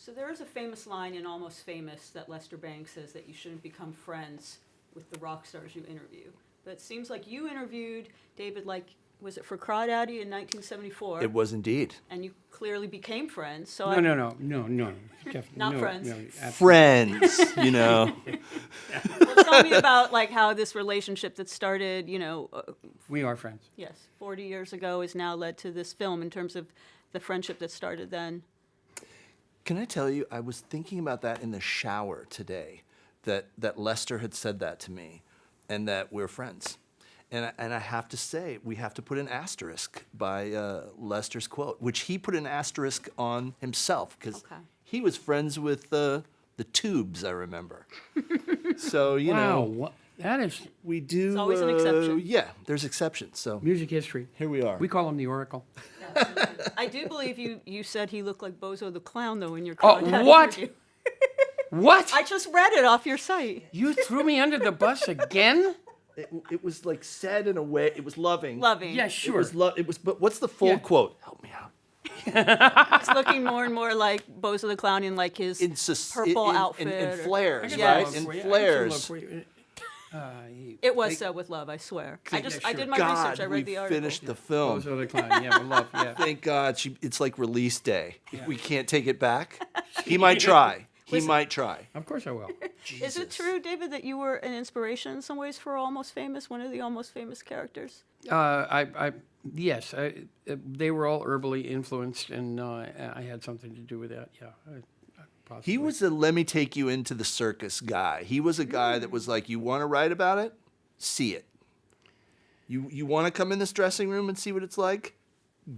So there is a famous line in Almost Famous that Lester Bangs says that you shouldn't become friends with the rock stars you interview. But it seems like you interviewed David, like, was it for Crawdaddy in 1974? It was indeed. And you clearly became friends. So No. Not no, friends. No, absolutely. Friends, you know. Well, tell me about like how this relationship that started, We are friends. yes, 40 years ago has now led to this film in terms of the friendship that started then. Can I tell you, I was thinking about that in the shower today, that Lester had said that to me, and that we're friends. And I have to say, we have to put an asterisk by Lester's quote, which he put an asterisk on himself, because Okay. he was friends with the Tubes, I remember. So, you Wow, know, that is we do... It's always an exception. Yeah, there's exceptions, so music history. here we are. We call him the Oracle. I do believe you said he looked like Bozo the Clown, though, in your Oh, Crawdaddy what? interview. What? I just read it off your site. You threw me under the bus again? It was like said in a way, it was loving. Loving. Yeah, It sure. was, but what's the full Yeah. quote? Help me out. It's looking more and more like Bozo the Clown in like his purple outfit. In or- flares, I got right? love In for you. I got some flares. love for you. It was said with love, I swear. I did my God, research. I we read the article. finished the film. Bozo the Clown. Yeah, with love. Yeah. Thank God, it's like release day. We can't take it back. He might try. He might try. Of course I will. Is it true, David, that you were an inspiration in some ways for Almost Famous, one of the Almost Famous characters? Yes, they were all herbally influenced, and I had something to do with that. Yeah, possibly. He was a let me take you into the circus guy. He was a guy that was like, you want to write about it? See it. You want to come in this dressing room and see what it's like?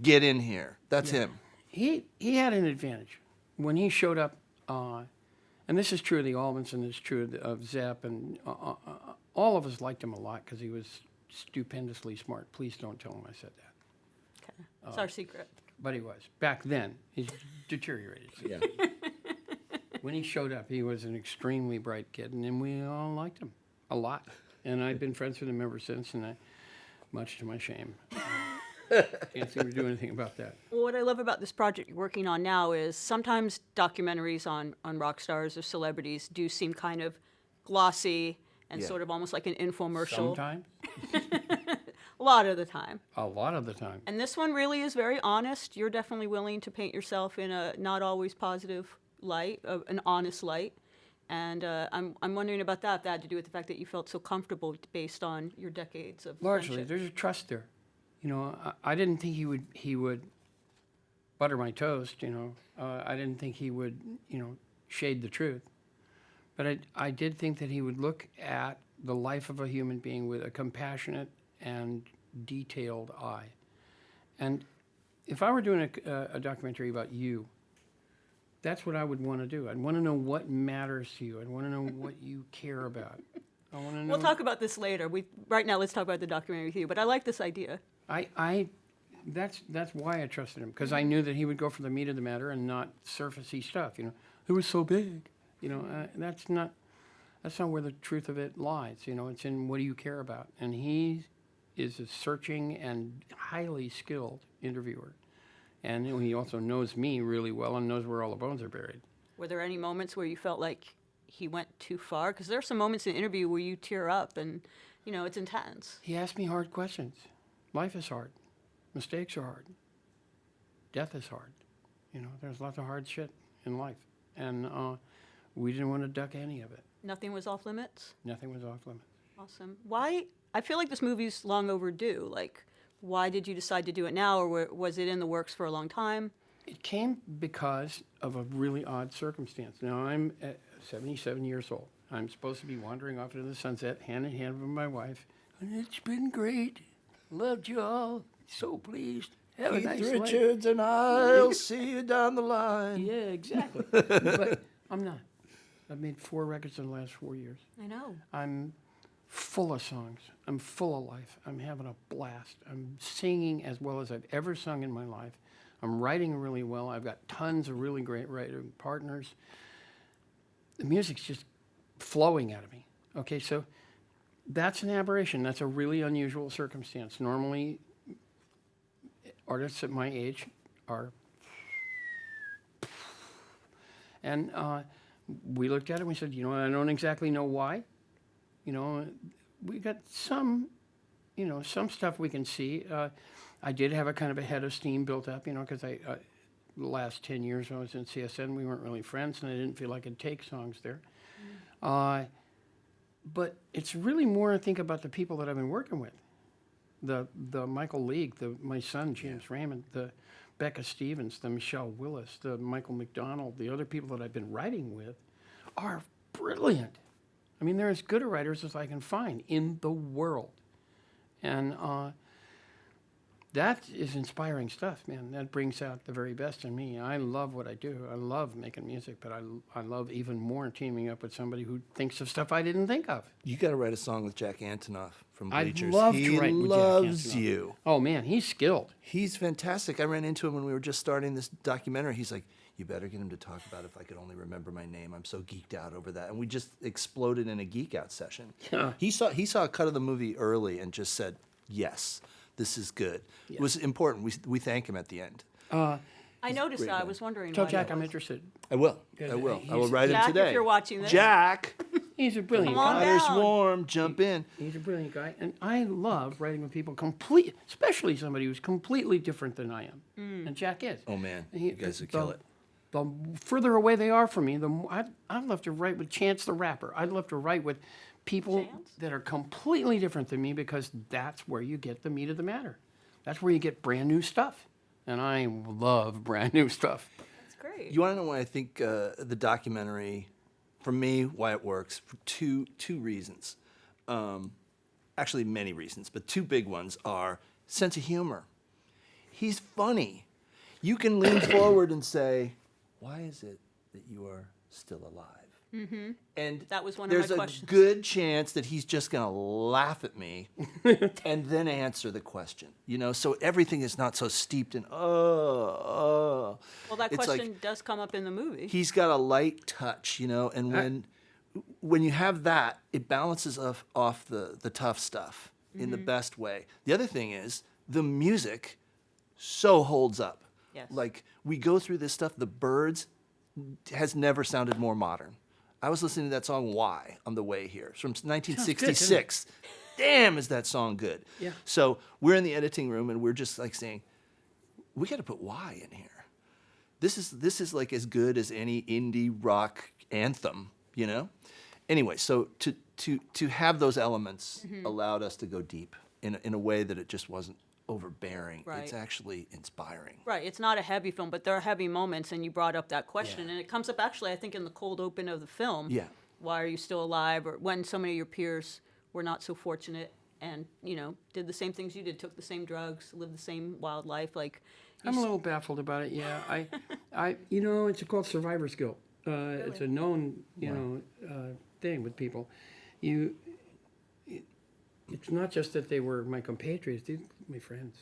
Get in here. That's him. He had an advantage when he showed up, and this is true of the Almonds, and it's true of Zepp, and all of us liked him a lot because he was stupendously smart. Please don't tell him I said that. Okay. It's our secret. But he was. Back then, he's deteriorated. Yeah. When he showed up, he was an extremely bright kid, and we all liked him a lot. And I've been friends with him ever since, and much to my shame, can't seem to do anything about that. Well, what I love about this project you're working on now is sometimes documentaries on rock stars or celebrities do seem kind of glossy and Yeah. sort of almost like an infomercial. Sometimes, A lot of the time. a lot of the time. And this one really is very honest. You're definitely willing to paint yourself in a not always positive light, an honest light. And I'm wondering about that, if that had to do with the fact that you felt so comfortable based on your decades of Largely, friendship. there's a trust there. You know, I didn't think he would butter my toast. You know, I didn't think he would, shade the truth. But I did think that he would look at the life of a human being with a compassionate and detailed eye. And if I were doing a documentary about you, that's what I would want to do. I'd want to know what matters to you. I'd want to know what you care about. I want to know. We'll talk about this later. Right now, let's talk about the documentary with you. But I like this idea. That's why I trusted him, because I knew that he would go for the meat of the matter and not surfacey stuff. You know, it was so big. You know, that's not where the truth of it lies. You know, it's in what do you care about. And he is a searching and highly skilled interviewer, and he also knows me really well and knows where all the bones are buried. Were there any moments where you felt like he went too far? Because there are some moments in the interview where you tear up and, it's intense. He asked me hard questions. Life is hard. Mistakes are hard. Death is hard. You know, there's lots of hard shit in life. And we didn't want to duck any of it. Nothing was off limits? Nothing was off limits. Awesome. Why? I feel like this movie's long overdue. Like, why did you decide to do it now, or was it in the works for a long time? It came because of a really odd circumstance. Now, I'm 77 years old. I'm supposed to be wandering off into the sunset, hand in hand with my wife. And it's been great. Loved you all. So pleased. Have a nice life. Richards and I'll see you down the line. Yeah, exactly. But I'm not. I've made 4 records in the last 4 years. I know. I'm full of songs. I'm full of life. I'm having a blast. I'm singing as well as I've ever sung in my life. I'm writing really well. I've got tons of really great writing partners. The music's just flowing out of me. Okay, so that's an aberration. That's a really unusual circumstance. Normally, artists at my age are, And we looked at it and we said, you know, I don't exactly know why. You know, we got some, you know, some stuff we can see. I did have a kind of a head of steam built up, you know, because the last 10 years when I was in CSN, we weren't really friends, and I didn't feel I could take songs there. But it's really more, I think, about the people that I've been working with. The Michael League, my son, James Raymond, the Becca Stevens, the Michelle Willis, the Michael McDonald, the other people that I've been writing with are brilliant. I mean, they're as good a writers as I can find in the world. And that is inspiring stuff, man. That brings out the very best in me. I love what I do. I love making music, but I love even more teaming up with somebody who thinks of stuff I didn't think of. You got to write a song with Jack Antonoff from I'd Bleachers. love he to write with Jack loves Antonoff. you. Oh, man, he's skilled. He's fantastic. I ran into him when we were just starting this documentary. He's like, you better get him to talk about If I Could Only Remember My Name. I'm so geeked out over that. And we just exploded in a geek out session. Yeah. He saw a cut of the movie early and just said, yes, this is good. It was important. We thank him at the end. I noticed that. I was wondering. Tell why Jack that I'm was. interested. I will. Because I will. I he's- will write Jack, him today. if you're watching this. Jack, He's a brilliant Come on guy. water's down. warm. Jump in. He's a brilliant guy, and I love writing with people especially somebody who's completely different than I am, and Jack is. Oh, man. He- You guys would kill it. The further away they are from me, the more I'd love to write with Chance the Rapper. I'd love to write with people Chance? that are completely different than me, because that's where you get the meat of the matter. That's where you get brand new stuff, and I love brand new stuff. That's great. You want to know why I think the documentary, for me, why it works? For two reasons. Actually, many reasons, but two big ones are sense of humor. He's funny. You can lean forward and say, why is it that you are still alive? Mm-hmm. And That was one of my there's a questions. good chance that he's just going to laugh at me and then answer the question. You know, so everything is not so steeped in, Well, that It's question like- does come up in the movie. he's got a light touch, you know, and when you have that, it balances off the tough stuff in the best way. The other thing is the music so holds up. Yes. Like, we go through this stuff, the Birds has never sounded more modern. I was listening to that song Why on the way here. It's from 1966. Damn, is that song good. Yeah. So we're in the editing room and we're just like saying, we got to put Why in here. This is like as good as any indie rock anthem, you know? Anyway, so to have those elements allowed us to go deep in a way that it just wasn't overbearing. Right. It's actually inspiring. Right, it's not a heavy film, but there are heavy moments, and you brought up that question, Yeah. and it comes up actually, I think, in the cold open of the film. Yeah. Why are you still alive? Or when so many of your peers were not so fortunate and, you know, did the same things you did, took the same drugs, lived the same wild life. Like, I'm a little baffled about it. Yeah, you know, it's called survivor's guilt. It's a known, thing with people. It's not just that they were my compatriots; these were my friends.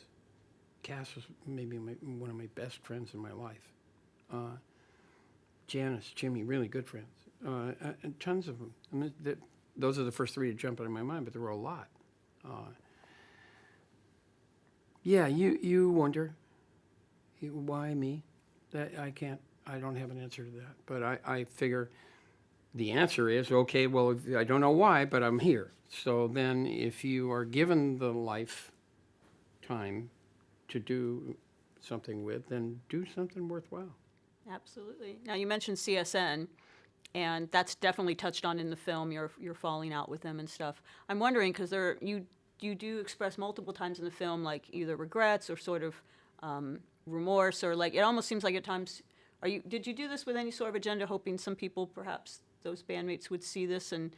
Cass was maybe one of my best friends in my life. Janice, Jimmy, really good friends, and tons of them. I mean, those are the first three to jump out of my mind, but there were a lot. Yeah, you wonder. Why me? That I don't have an answer to that. But I figure the answer is, okay, well, I don't know why, but I'm here. So then if you are given the lifetime to do something with, then do something worthwhile. absolutely. Now, you mentioned CSN, and that's definitely touched on in the film, your falling out with them and stuff. I'm wondering, because you do express multiple times in the film, like, either regrets or sort of remorse, or like, it almost seems like at times, did you do this with any sort of agenda, hoping some people, perhaps those bandmates, would see this and,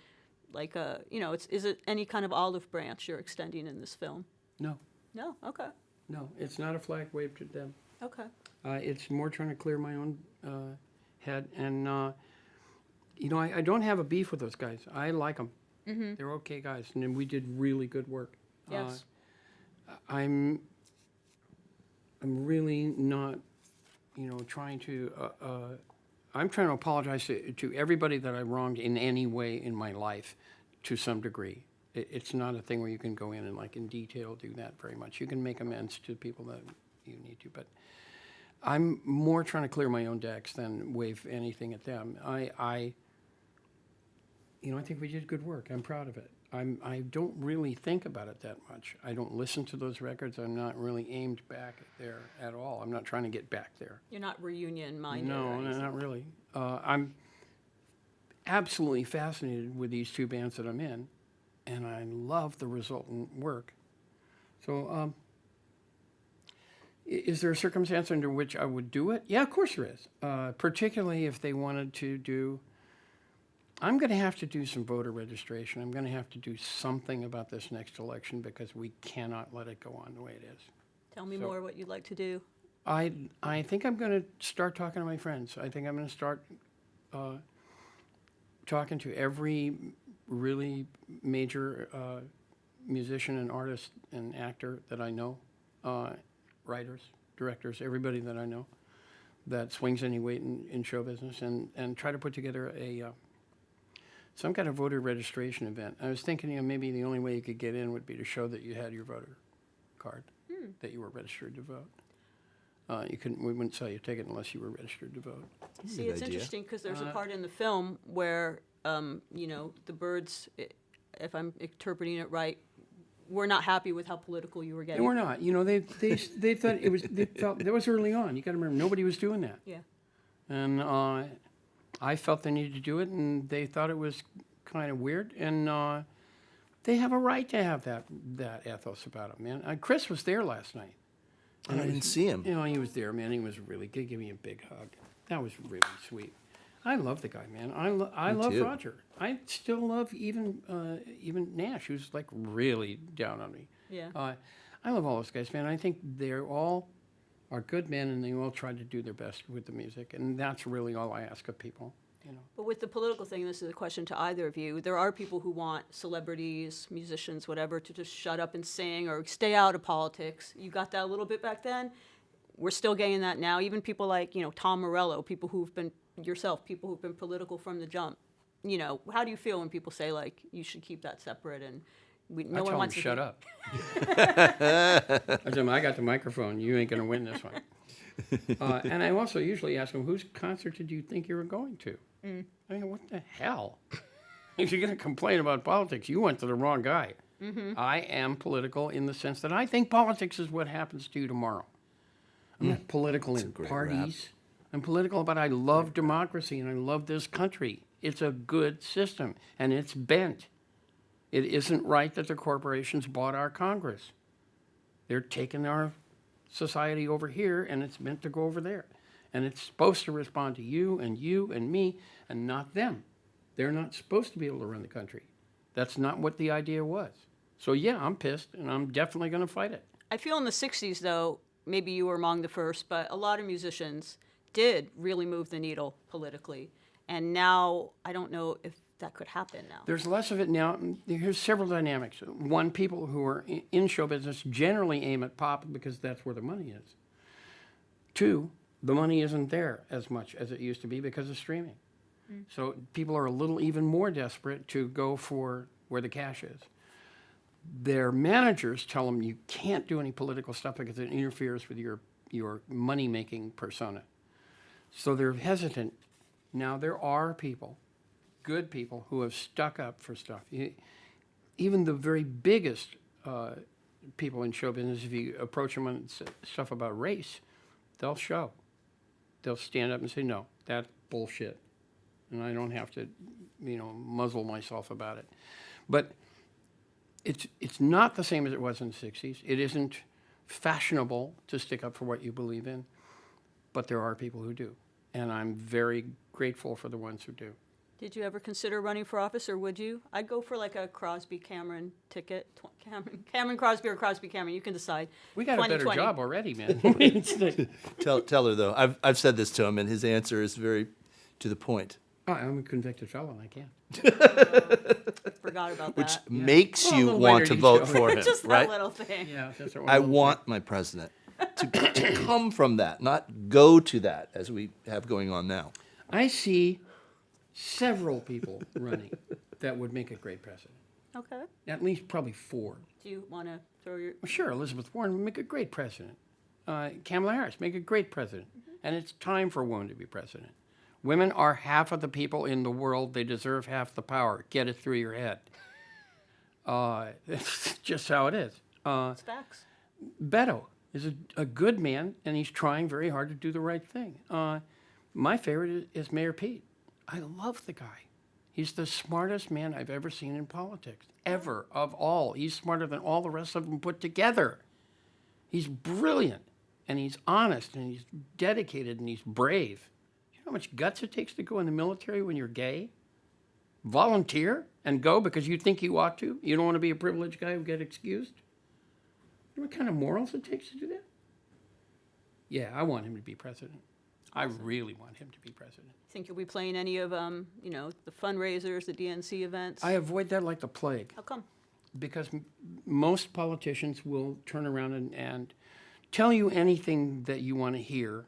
like, is it any kind of olive branch you're extending in this film? No, No? Okay. no, it's not a flag waved to them. Okay. It's more trying to clear my own head. And, I don't have a beef with those guys. I like them. Mm-hmm. They're okay guys. And we did really good work. Yes. I'm really not, trying to, I'm trying to apologize to everybody that I wronged in any way in my life to some degree. It's not a thing where you can go in and, like, in detail do that very much. You can make amends to people that you need to, but I'm more trying to clear my own decks than wave anything at them. I think we did good work. I'm proud of it. I don't really think about it that much. I don't listen to those records. I'm not really aimed back there at all. I'm not trying to get back there. You're not reunion-minded. No, or anything. not really. I'm absolutely fascinated with these two bands that I'm in, and I love the resultant work. So, is there a circumstance under which I would do it? Yeah, of course there is. Particularly if they wanted to do. I'm going to have to do some voter registration. I'm going to have to do something about this next election because we cannot let it go on the way it is. Tell me So- more what you'd like to do. I think I'm going to start talking to my friends. I think I'm going to start talking to every really major musician and artist and actor that I know, writers, directors, everybody that I know that swings any weight in show business, and try to put together some kind of voter registration event. I was thinking, maybe the only way you could get in would be to show that you had your voter card, that you were registered to vote. We wouldn't sell you a ticket unless you were registered to vote. See, Good it's idea. interesting because there's a part in the film where, the birds, if I'm interpreting it right, were not happy with how political you were They getting. were not. They thought it was. They felt that was early on. You got to remember, nobody was doing that. Yeah. And I felt they needed to do it, and they thought it was kind of weird. And they have a right to have that ethos about them, man. Chris was there last night. And I didn't see him. He was there, man. He was really good. Give me a big hug. That was really sweet. I love the guy, man. I love too. Roger. I still love even Nash, who's like really down on me. Yeah. I love all those guys, man. I think they're all are good men, and they all try to do their best with the music, and that's really all I ask of people. But with the political thing, this is a question to either of you. There are people who want celebrities, musicians, whatever, to just shut up and sing or stay out of politics. You got that a little bit back then. We're still getting that now. Even people like, Tom Morello, people who've been political from the jump. How do you feel when people say, like, you should keep that separate and no I one tell wants them, to shut hear- up. I tell them, I got the microphone. You ain't going to win this one. And I also usually ask them, whose concert did you think you were going to? I mean, what the hell? If you're going to complain about politics, you went to the wrong guy. I am political in the sense that I think politics is what happens to you tomorrow. I'm not political in great parties. I'm political, but I love democracy and I love this country. It's a good system, and it's bent. It isn't right that the corporations bought our Congress. They're taking our society over here, and it's meant to go over there. And it's supposed to respond to you and me, and not them. They're not supposed to be able to run the country. That's not what the idea was. So yeah, I'm pissed, and I'm definitely going to fight it. I feel in the 60s, though, maybe you were among the first, but a lot of musicians did really move the needle politically. And now, I don't know if that could happen now. There's less of it now. Here's several dynamics. One, people who are in show business generally aim at pop because that's where the money is. Two, the money isn't there as much as it used to be because of streaming. So people are a little even more desperate to go for where the cash is. Their managers tell them you can't do any political stuff because it interferes with your money-making persona. So they're hesitant. Now there are people, good people, who have stuck up for stuff. Even the very biggest people in show business, if you approach them on stuff about race, they'll show. They'll stand up and say, no, that's bullshit. And I don't have to, muzzle myself about it. But it's not the same as it was in the 60s. It isn't fashionable to stick up for what you believe in, but there are people who do. And I'm very grateful for the ones who do. Did you ever consider running for office, or would you? I'd go for like a Crosby Cameron ticket. Cameron Crosby or Crosby Cameron, you can decide. We got a better 2020. job already, man. Tell her, though, I've said this to him, and his answer is very to the point, I'm a convicted felon, I can't. Forgot about which that. makes Well, a you little want later to you vote show. for him, Just right? that little thing. Yeah, that's what I want my president to come from that, not go to that, as we have going on now. I see several people running that would make a great president. Okay. At least probably four. Do you want to throw your... Well, sure, Elizabeth Warren would make a great president. Kamala Harris, make a great president. And it's time for a woman to be president. Women are half of the people in the world. They deserve half the power. Get it through your head. It's just how it is. It's facts. Beto is a good man, and he's trying very hard to do the right thing. My favorite is Mayor Pete. I love the guy. He's the smartest man I've ever seen in politics, ever, of all. He's smarter than all the rest of them put together. He's brilliant, and he's honest, and he's dedicated, and he's brave. You know how much guts it takes to go in the military when you're gay? Volunteer and go because you think you ought to? You don't want to be a privileged guy who get excused? You know what kind of morals it takes to do that? Yeah, I want him to be president. I really want him to be president. Think you'll be playing any of, the fundraisers, the DNC events? I avoid that like the plague. How come? Because most politicians will turn around and tell you anything that you want to hear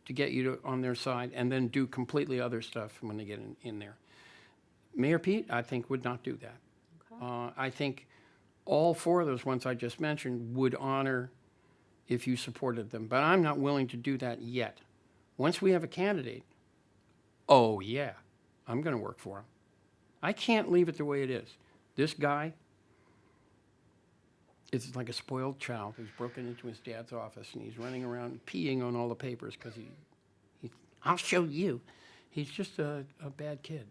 to get you on their side and then do completely other stuff when they get in there. Mayor Pete, I think, would not do that. Okay. I think all four of those ones I just mentioned would honor if you supported them. But I'm not willing to do that yet. Once we have a candidate, oh yeah, I'm going to work for him. I can't leave it the way it is. This guy is like a spoiled child who's broken into his dad's office and he's running around peeing on all the papers because I'll show you. He's just a bad kid.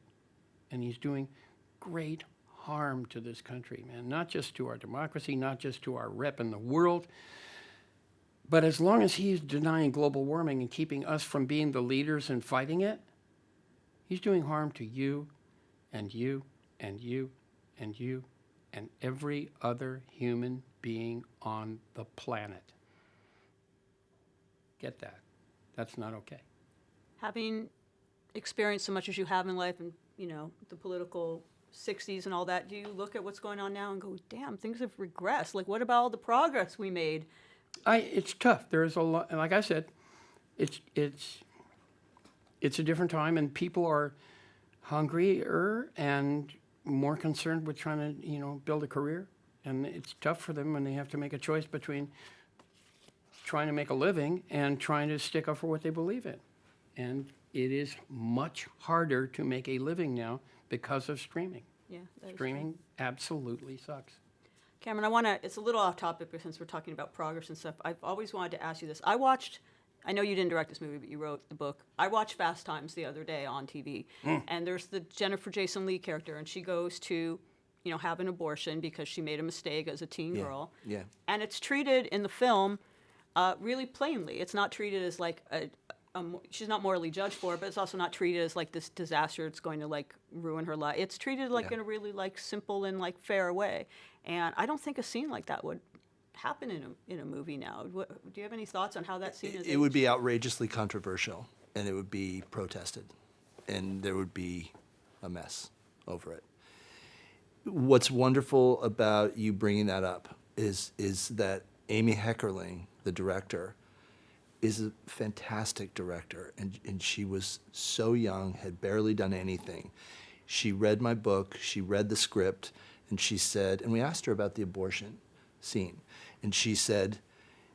And he's doing great harm to this country, man. Not just to our democracy, not just to our rep in the world, but as long as he's denying global warming and keeping us from being the leaders and fighting it, he's doing harm to you and you and you and you and every other human being on the planet. Get that. That's not okay. Having experienced so much as you have in life and, the political 60s and all that, do you look at what's going on now and go, damn, things have regressed? Like, what about all the progress we made? It's tough. There's a lot, and like I said, it's a different time, and people are hungrier and more concerned with trying to, build a career, and it's tough for them when they have to make a choice between trying to make a living and trying to stick up for what they believe in, and it is much harder to make a living now because of streaming. Yeah, that is Streaming absolutely sucks. Cameron, it's a little off topic, but since we're talking about progress and stuff, I've always wanted to ask you this. I know you didn't direct this movie, but you wrote the book. I watched Fast Times the other day on TV, and there's the Jennifer Jason Leigh character, and she goes to, have an abortion because she made a mistake as a teen girl. Yeah. And it's treated in the film really plainly. It's not treated as like she's not morally judged for it, but it's also not treated as like this disaster. It's going to like ruin her life. It's treated like in a really like simple and like fair way. And I don't think a scene like that would happen in a movie now. Do you have any thoughts on how that scene is? It would be outrageously controversial, and it would be protested, and there would be a mess over it. What's wonderful about you bringing that up is that Amy Heckerling, the director, is a fantastic director, and she was so young, had barely done anything. She read my book, she read the script, and she said, and we asked her about the abortion scene, and she said,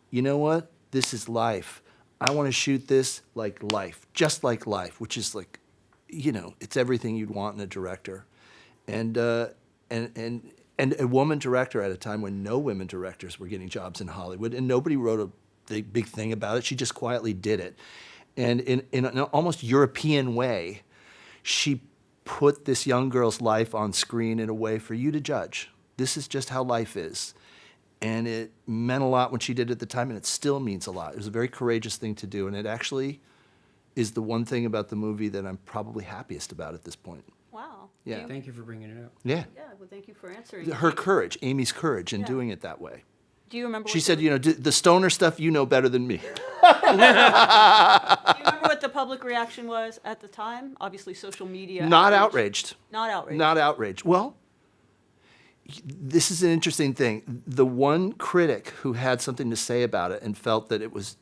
you know what, this is life. I want to shoot this like life, just like life, which is like, it's everything you'd want in a director. And a woman director at a time when no women directors were getting jobs in Hollywood, and nobody wrote a big thing about it. She just quietly did it. And in an almost European way, she put this young girl's life on screen in a way for you to judge. This is just how life is. And it meant a lot when she did it at the time, and it still means a lot. It was a very courageous thing to do, and it actually is the one thing about the movie that I'm probably happiest about at this point. Wow. Yeah. Thank you for bringing it up. Yeah. Yeah, well, thank you for answering. Her courage, Amy's courage in Yeah. doing it that way. Do you remember She what said, the stoner stuff you know better than me. do you remember what the public reaction was at the time? Obviously, social media. Not outrage. outraged. Not outraged. Not outraged. Well, this is an interesting thing. The one critic who had something to say about it and felt that it was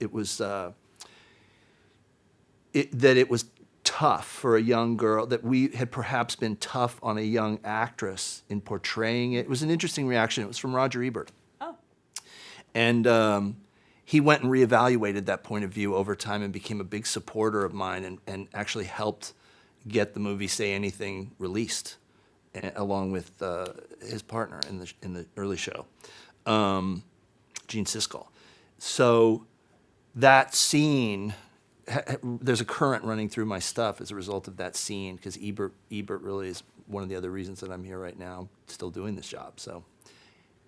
tough for a young girl, that we had perhaps been tough on a young actress in portraying it. It was an interesting reaction. It was from Roger Ebert. Oh. And he went and reevaluated that point of view over time and became a big supporter of mine and actually helped get the movie Say Anything released, along with his partner in the early show, Gene Siskel. So that scene, there's a current running through my stuff as a result of that scene, because Ebert really is one of the other reasons that I'm here right now, still doing this job. So,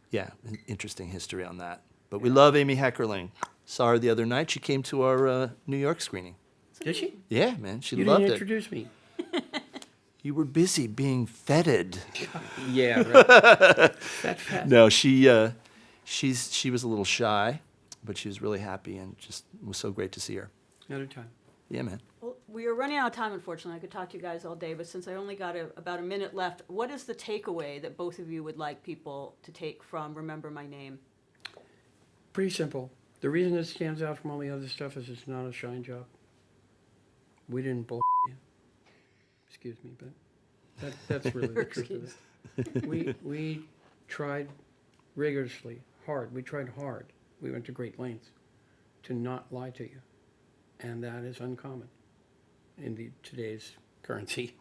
yeah, an interesting history on that. But we love Amy Heckerling. Saw her the other night. She came to our New York screening. Did she? Yeah, man, she You loved didn't it. introduce me. You were busy being feted. Yeah, right. Fat. No, she was a little shy, but she was really happy and just was so great to see her. Another time. Yeah, man. Well, we are running out of time, unfortunately. I could talk to you guys all day, but since I only got about a minute left, what is the takeaway that both of you would like people to take from Remember My Name? Pretty simple. The reason it stands out from all the other stuff is it's not a shine job. We didn't bull you. Excuse me, but that's really the truth of it. We tried rigorously, hard. We tried hard. We went to great lengths to not lie to you. And that is uncommon in today's currency.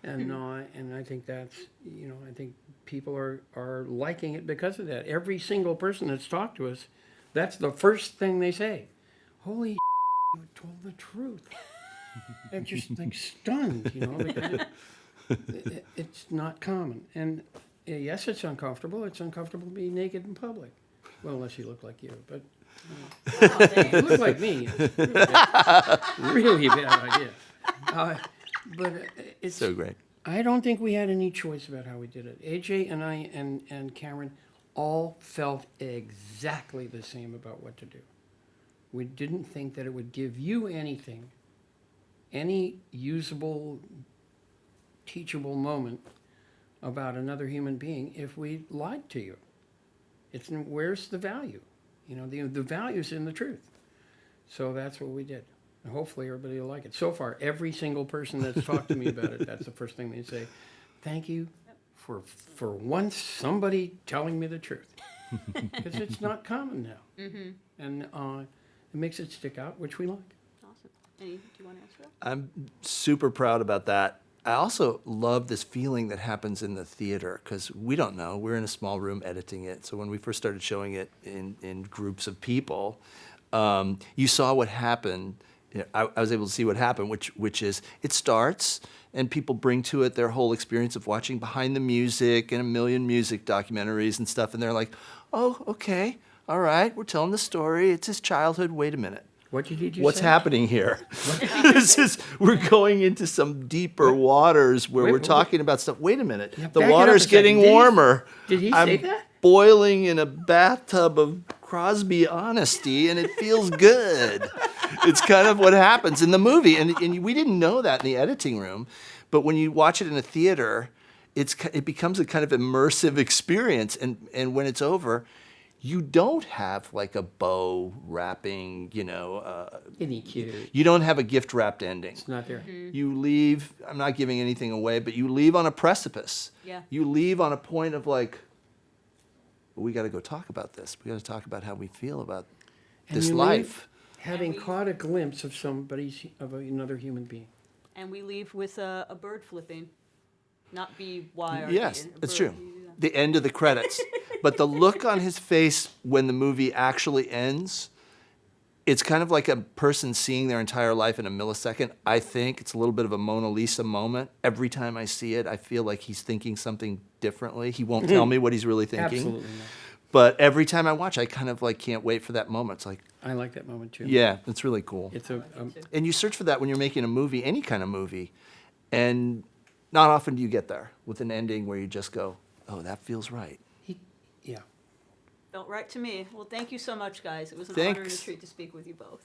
And I think that's, I think people are liking it because of that. Every single person that's talked to us, that's the first thing they say. Holy you told the truth. They're just like stunned, because it's not common. And yes, it's uncomfortable. It's uncomfortable to be naked in public. Well, unless you look like you, but if you look like me, it's really a bad idea. But it's So great. I don't think we had any choice about how we did it. AJ and I and Cameron all felt exactly the same about what to do. We didn't think that it would give you anything, any usable, teachable moment about another human being if we lied to you. Where's the value? The value's in the truth. So that's what we did. And hopefully everybody will like it. So far, every single person that's talked to me about it, that's the first thing they say. Thank you for once somebody telling me the truth. Because it's not common now. Mm-hmm. And it makes it stick out, which we like. Awesome. Do you want to answer that? I'm super proud about that. I also love this feeling that happens in the theater, because we don't know. We're in a small room editing it. So when we first started showing it in groups of people, you saw what happened. I was able to see what happened, which is it starts and people bring to it their whole experience of watching Behind the Music and a million music documentaries and stuff. And they're like, oh, okay, all right, we're telling the story. It's his childhood. Wait a minute. What did you What's say? happening here? We're going into some deeper waters where we're talking about stuff. Wait a minute. Yeah, The back it up water's a second. getting warmer. Did he I'm say that? boiling in a bathtub of Crosby honesty, and it feels good. It's kind of what happens in the movie. And we didn't know that in the editing room. But when you watch it in a theater, it becomes a kind of immersive experience. And when it's over, you don't have like a bow wrapping, Isn't he cute? you don't have a gift wrapped ending. It's not there. You leave, I'm not giving anything away, but you leave on a precipice. Yeah. You leave on a point of like, we got to go talk about this. We got to talk about how we feel about And this you life. leave having caught a glimpse of another human being. And we leave with a bird flipping, not B-Y-R-D. Yes, a it's bird. true. The end of the credits. But the look on his face when the movie actually ends, it's kind of like a person seeing their entire life in a millisecond. I think it's a little bit of a Mona Lisa moment. Every time I see it, I feel like he's thinking something differently. He won't tell me what he's really thinking. Absolutely not. But every time I watch, I kind of like can't wait for that moment. It's like, I like that moment too. yeah, it's really cool. It's And you search for that when you're making a movie, any kind of movie. And not often do you get there with an ending where you just go, oh, that feels right. yeah. Felt right to me. Well, thank you so much, guys. It was an honor and a Thanks. treat to speak with you both.